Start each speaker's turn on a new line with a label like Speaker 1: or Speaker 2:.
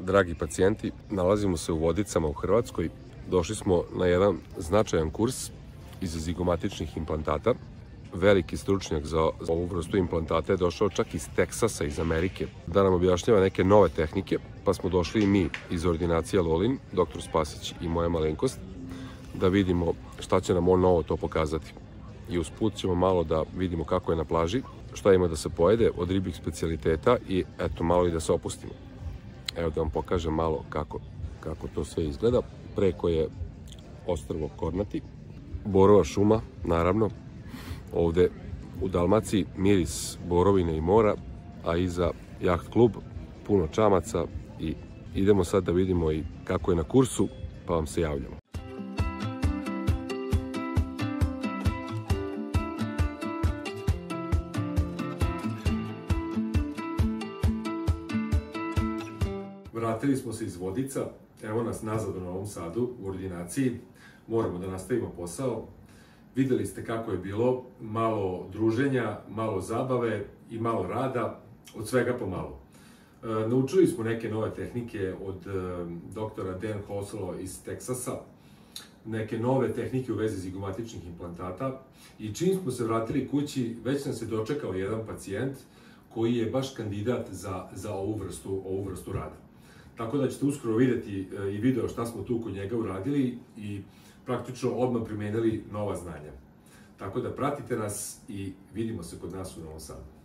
Speaker 1: dragi pacijenti, nalazimo se u Vodicama u Hrvatskoj. Došli smo na jedan značajan kurs iz zigomatičnih implantata. Veliki stručnjak za ovu vrstu implantata je došao čak iz Teksasa, iz Amerike, da nam objašnjava neke nove tehnike, pa smo došli i mi iz ordinacije Lolin, dr. Spasić i moja malenkost, da vidimo šta će nam on novo to pokazati. I usput ćemo malo da vidimo kako je na plaži, šta ima da se pojede od ribljih specijaliteta i eto malo i da se opustimo. Evo da vam pokažem malo kako to sve izgleda. Preko je ostrvo Kornati, borova šuma, naravno. Ovde u Dalmaciji miris borovine i mora, a iza jaht klub, puno čamaca i idemo sad da vidimo i kako je na kursu, pa vam se javljamo. Vratili smo se iz Vodica, evo nas nazad u Novom Sadu u ordinaciji, moramo da nastavimo posao. Videli ste kako je bilo, malo druženja, malo zabave i malo rada, od svega po malo. Naučili smo neke nove tehnike od doktora Dan Hoslo iz Teksasa, neke nove tehnike u vezi zigomatičnih implantata i čim smo se vratili kući, već nam se dočekao jedan pacijent koji je baš kandidat za ovu vrstu rada. Tako da ćete uskoro vidjeti i video šta smo tu kod njega uradili i praktično odmah primenili nova znanja. Tako da pratite nas i vidimo se kod nas u Novom Sadu.